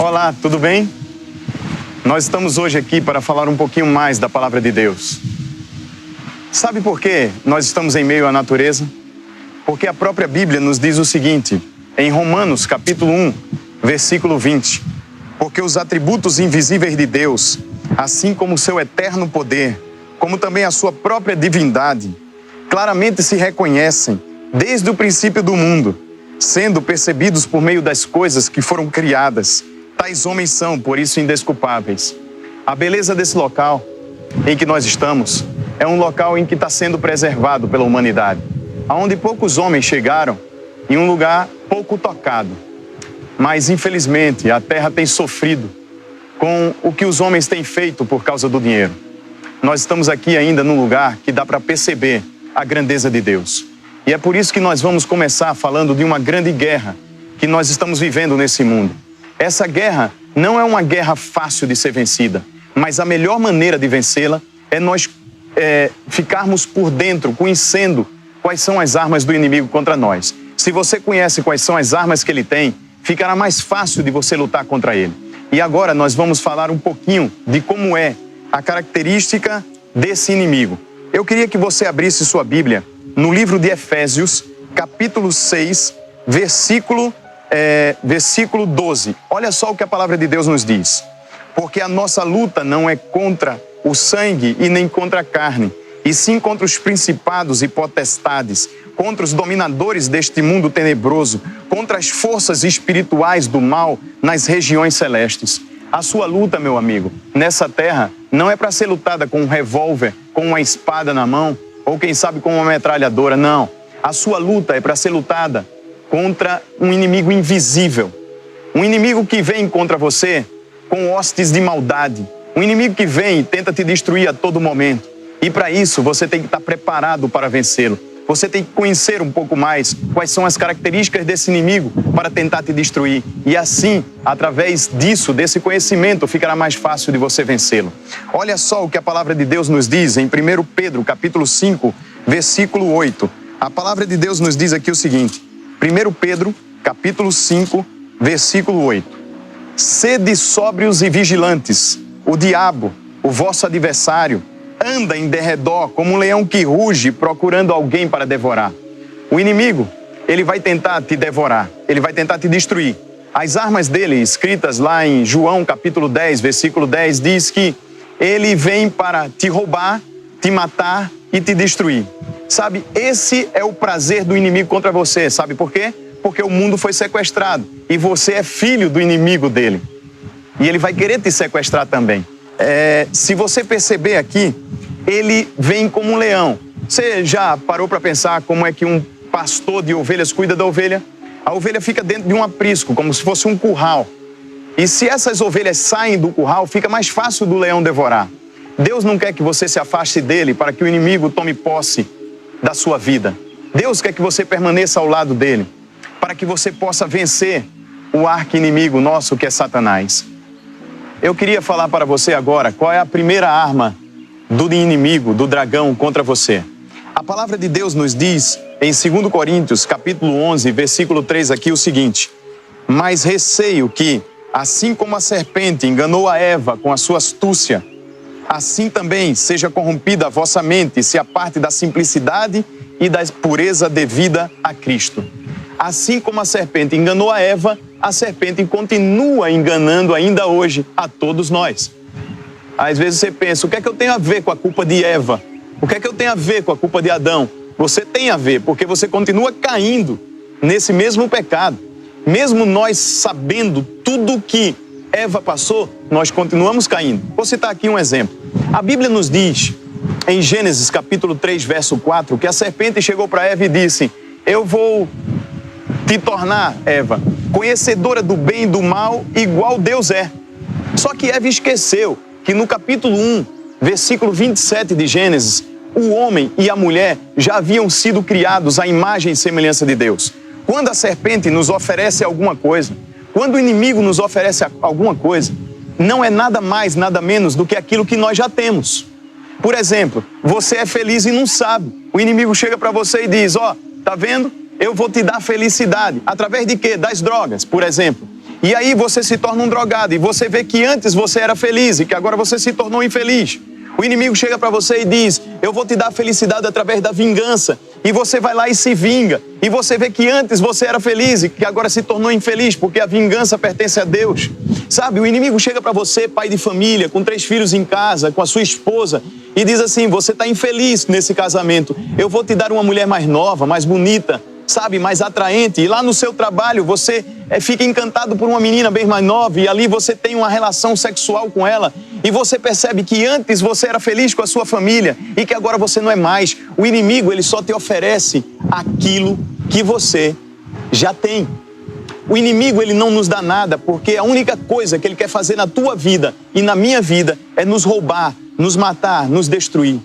Olá, tudo bem? Nós estamos hoje aqui para falar um pouquinho mais da Palavra de Deus. Sabe por que nós estamos em meio à natureza? Porque a própria Bíblia nos diz o seguinte, em Romanos capítulo 1, versículo 20. Porque os atributos invisíveis de Deus, assim como o seu eterno poder, como também a sua própria divindade, claramente se reconhecem desde o princípio do mundo, sendo percebidos por meio das coisas que foram criadas. Tais homens são, por isso, indesculpáveis. A beleza desse local em que nós estamos é um local em que está sendo preservado pela humanidade, aonde poucos homens chegaram, em um lugar pouco tocado. Mas, infelizmente, a terra tem sofrido com o que os homens têm feito por causa do dinheiro. Nós estamos aqui ainda num lugar que dá para perceber a grandeza de Deus. E é por isso que nós vamos começar falando de uma grande guerra que nós estamos vivendo nesse mundo. Essa guerra não é uma guerra fácil de ser vencida, mas a melhor maneira de vencê-la é nós ficarmos por dentro, conhecendo quais são as armas do inimigo contra nós. Se você conhece quais são as armas que ele tem, ficará mais fácil de você lutar contra ele. E agora nós vamos falar um pouquinho de como é a característica desse inimigo. Eu queria que você abrisse sua Bíblia no livro de Efésios, capítulo 6, versículo 12. Olha só o que a palavra de Deus nos diz. Porque a nossa luta não é contra o sangue e nem contra a carne, e sim contra os principados e potestades, contra os dominadores deste mundo tenebroso, contra as forças espirituais do mal nas regiões celestes. A sua luta, meu amigo, nessa terra, não é para ser lutada com um revólver, com uma espada na mão, ou quem sabe com uma metralhadora, não. A sua luta é para ser lutada contra um inimigo invisível. Um inimigo que vem contra você com hostes de maldade. Um inimigo que vem e tenta te destruir a todo momento. E para isso, você tem que estar preparado para vencê-lo. Você tem que conhecer um pouco mais quais são as características desse inimigo para tentar te destruir. E assim, através disso, desse conhecimento, ficará mais fácil de você vencê-lo. Olha só o que a palavra de Deus nos diz em 1 Pedro, capítulo 5, versículo 8. A palavra de Deus nos diz aqui o seguinte, 1 Pedro, capítulo 5, versículo 8. Sede sóbrios e vigilantes, o diabo, o vosso adversário, anda em derredor como um leão que ruge procurando alguém para devorar. O inimigo, ele vai tentar te devorar, ele vai tentar te destruir. As armas dele, escritas lá em João capítulo 10, versículo 10, diz que ele vem para te roubar, te matar e te destruir. Sabe, esse é o prazer do inimigo contra você, sabe por quê? Porque o mundo foi sequestrado e você é filho do inimigo dele. E ele vai querer te sequestrar também. Se você perceber aqui, ele vem como um leão. Você já parou para pensar como é que um pastor de ovelhas cuida da ovelha? A ovelha fica dentro de um aprisco, como se fosse um curral. E se essas ovelhas saem do curral, fica mais fácil do leão devorar. Deus não quer que você se afaste dele para que o inimigo tome posse da sua vida. Deus quer que você permaneça ao lado dele, para que você possa vencer o arqui-inimigo nosso que é Satanás. Eu queria falar para você agora qual é a primeira arma do inimigo, do dragão contra você. A palavra de Deus nos diz em 2 Coríntios, capítulo 11, versículo 3 aqui o seguinte: mas receio que, assim como a serpente enganou a Eva com a sua astúcia, assim também seja corrompida a vossa mente e se aparte da simplicidade e da pureza devida a Cristo. Assim como a serpente enganou a Eva, a serpente continua enganando ainda hoje a todos nós. Às vezes você pensa, o que é que eu tenho a ver com a culpa de Eva? O que é que eu tenho a ver com a culpa de Adão? Você tem a ver, porque você continua caindo nesse mesmo pecado. Mesmo nós sabendo tudo que Eva passou, nós continuamos caindo. Vou citar aqui um exemplo. A Bíblia nos diz, em Gênesis capítulo 3, verso 4, que a serpente chegou para Eva e disse, eu vou te tornar, Eva, conhecedora do bem e do mal, igual Deus é. Só que Eva esqueceu que no capítulo 1, versículo 27 de Gênesis, o homem e a mulher já haviam sido criados à imagem e semelhança de Deus. Quando a serpente nos oferece alguma coisa, quando o inimigo nos oferece alguma coisa, não é nada mais, nada menos do que aquilo que nós já temos. Por exemplo, você é feliz e não sabe. O inimigo chega para você e diz, ó, tá vendo? Eu vou te dar felicidade. Através de quê? Das drogas, por exemplo. E aí você se torna um drogado e você vê que antes você era feliz e que agora você se tornou infeliz. O inimigo chega para você e diz: eu vou te dar felicidade através da vingança. E você vai lá e se vinga. E você vê que antes você era feliz e que agora se tornou infeliz, porque a vingança pertence a Deus. Sabe, o inimigo chega para você, pai de família, com 3 filhos em casa, com a sua esposa, e diz assim: você está infeliz nesse casamento. Eu vou te dar uma mulher mais nova, mais bonita, sabe, mais atraente. E lá no seu trabalho você fica encantado por uma menina bem mais nova e ali você tem uma relação sexual com ela. E você percebe que antes você era feliz com a sua família e que agora você não é mais. O inimigo, ele só te oferece aquilo que você já tem. O inimigo, ele não nos dá nada, porque a única coisa que ele quer fazer na tua vida e na minha vida é nos roubar, nos matar, nos destruir.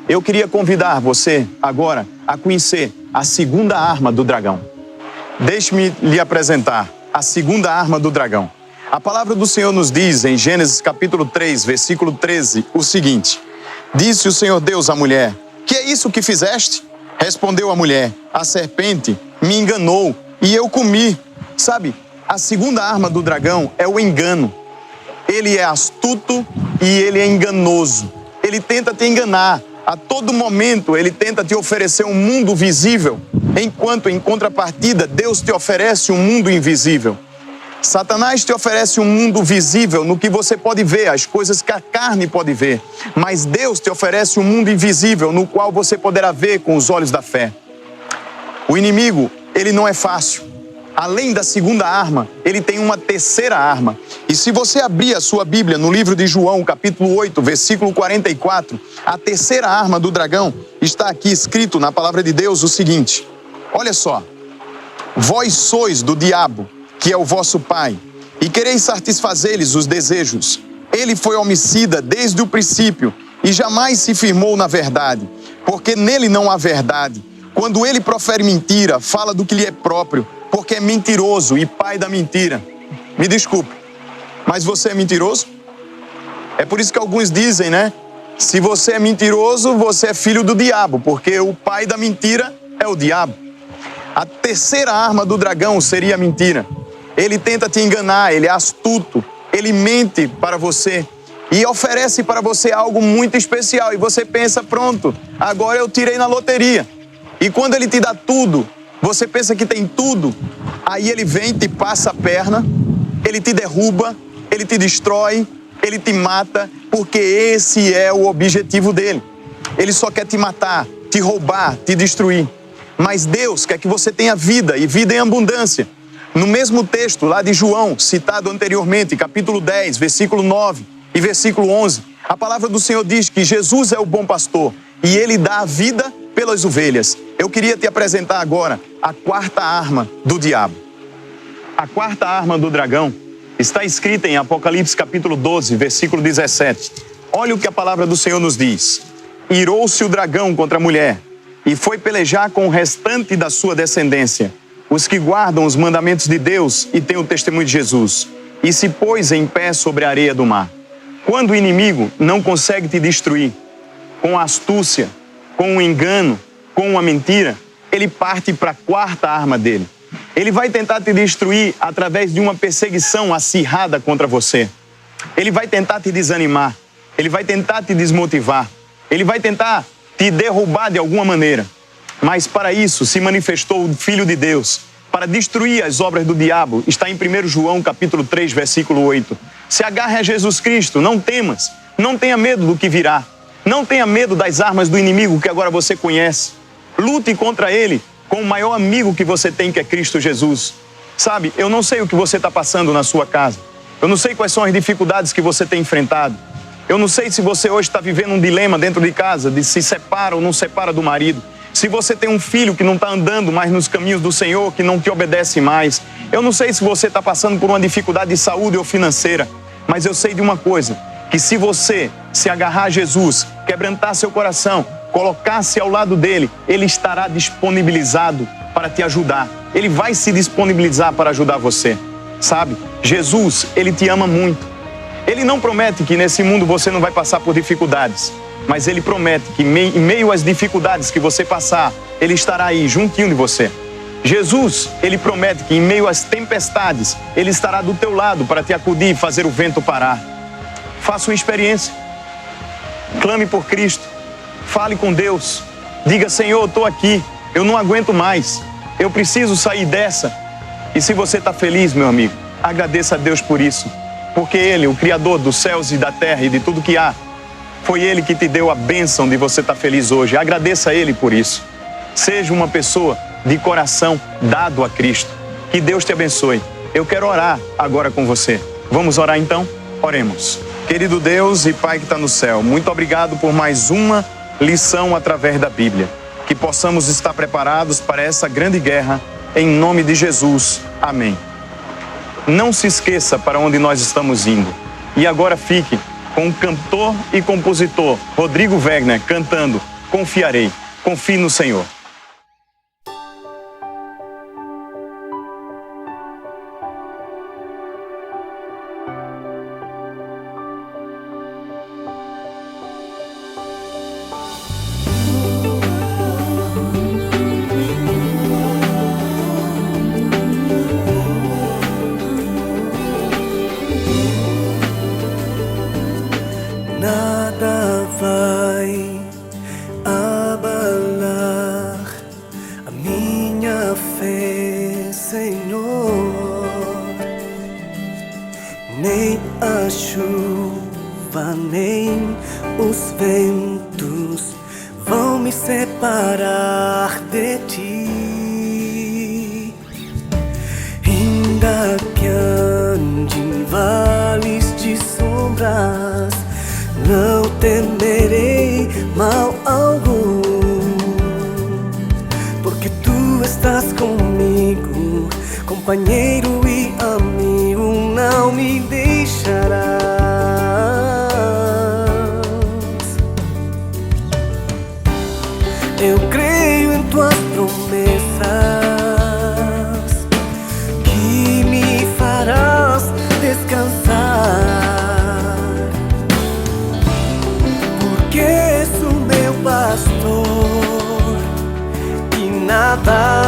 Eu queria convidar você agora a conhecer a segunda arma do dragão. Deixe-me lhe apresentar a segunda arma do dragão. A palavra do Senhor nos diz em Gênesis capítulo 3, versículo 13, o seguinte: disse o Senhor Deus à mulher: que é isso que fizeste? Respondeu a mulher: a serpente me enganou e eu comi. Sabe, a segunda arma do dragão é o engano. Ele é astuto e ele é enganoso. Ele tenta te enganar. A todo momento ele tenta te oferecer um mundo visível, enquanto em contrapartida Deus te oferece um mundo invisível. Satanás te oferece um mundo visível no que você pode ver, as coisas que a carne pode ver. Mas Deus te oferece um mundo invisível no qual você poderá ver com os olhos da fé. O inimigo, ele não é fácil. Além da segunda arma, ele tem uma terceira arma. E se você abrir a sua Bíblia no livro de João, capítulo 8, versículo 44, a terceira arma do dragão está aqui escrito na palavra de Deus o seguinte: olha só, vós sois do diabo, que é o vosso pai, e quereis satisfazer-lhes os desejos. Ele foi homicida desde o princípio e jamais se firmou na verdade, porque nele não há verdade. Quando ele profere mentira, fala do que lhe é próprio, porque é mentiroso e pai da mentira. Me desculpe, mas você é mentiroso? É por isso que alguns dizem, né? Se você é mentiroso, você é filho do diabo, porque o pai da mentira é o diabo. A terceira arma do dragão seria a mentira. Ele tenta te enganar, ele é astuto, ele mente para você e oferece para você algo muito especial. E você pensa: pronto, agora eu tirei na loteria. E quando ele te dá tudo, você pensa que tem tudo, aí ele vem e te passa a perna, ele te derruba, ele te destrói, ele te mata, porque esse é o objetivo dele. Ele só quer te matar, te roubar, te destruir. Mas Deus quer que você tenha vida e vida em abundância. No mesmo texto lá de João, citado anteriormente, capítulo 10, versículo 9 e versículo 11, a palavra do Senhor diz que Jesus é o bom pastor e ele dá a vida pelas ovelhas. Eu queria te apresentar agora a quarta arma do diabo. A quarta arma do dragão está escrita em Apocalipse capítulo 12, versículo 17. Olha o que a palavra do Senhor nos diz: irou-se o dragão contra a mulher e foi pelejar com o restante da sua descendência, os que guardam os mandamentos de Deus e têm o testemunho de Jesus, e se pôs em pé sobre a areia do mar. Quando o inimigo não consegue te destruir com a astúcia, com o engano, com uma mentira, ele parte para a quarta arma dele. Ele vai tentar te destruir através de uma perseguição acirrada contra você. Ele vai tentar te desanimar, ele vai tentar te desmotivar, ele vai tentar te derrubar de alguma maneira. Mas para isso se manifestou o Filho de Deus, para destruir as obras do diabo. Está em 1 João capítulo 3, versículo 8. Se agarre a Jesus Cristo, não temas, não tenha medo do que virá. Não tenha medo das armas do inimigo que agora você conhece. Lute contra ele com o maior amigo que você tem, que é Cristo Jesus. Sabe, eu não sei o que você está passando na sua casa. Eu não sei quais são as dificuldades que você tem enfrentado. Eu não sei se você hoje está vivendo um dilema dentro de casa, de se separa ou não separa do marido. Se você tem um filho que não está andando mais nos caminhos do Senhor, que não te obedece mais. Eu não sei se você está passando por uma dificuldade de saúde ou financeira. Mas eu sei de uma coisa, que se você se agarrar a Jesus, quebrantar seu coração, colocar-se ao lado dele, ele estará disponibilizado para te ajudar. Ele vai se disponibilizar para ajudar você. Sabe, Jesus, ele te ama muito. Ele não promete que nesse mundo você não vai passar por dificuldades, mas ele promete que em meio às dificuldades que você passar, ele estará aí juntinho de você. Jesus, Ele promete que em meio às tempestades, Ele estará do teu lado para te acudir e fazer o vento parar. Faça uma experiência. Clame por Cristo. Fale com Deus. Diga: Senhor, eu estou aqui. Eu não aguento mais. Eu preciso sair dessa. E se você está feliz, meu amigo, agradeça a Deus por isso. Porque Ele, o Criador dos céus e da terra e de tudo que há, foi Ele que te deu a bênção de você estar feliz hoje. Agradeça a Ele por isso. Seja uma pessoa de coração dado a Cristo. Que Deus te abençoe. Eu quero orar agora com você. Vamos orar então? Oremos. Querido Deus e Pai que está no céu, muito obrigado por mais uma lição através da Bíblia. Que possamos estar preparados para essa grande guerra, em nome de Jesus. Amém. Não se esqueça para onde nós estamos indo. E agora fique com o cantor e compositor Rodrigo Wegner cantando Confiarei. Confie no Senhor. Nada vai abalar a minha fé, Senhor. Nem a chuva, nem os ventos vão me separar de ti. Ainda que ande em vales de sombras, não temerei mal algum, porque tu estás comigo, companheiro e amigo, não me deixarás. Eu creio em tuas promessas, que me farás descansar. Pastor, e nada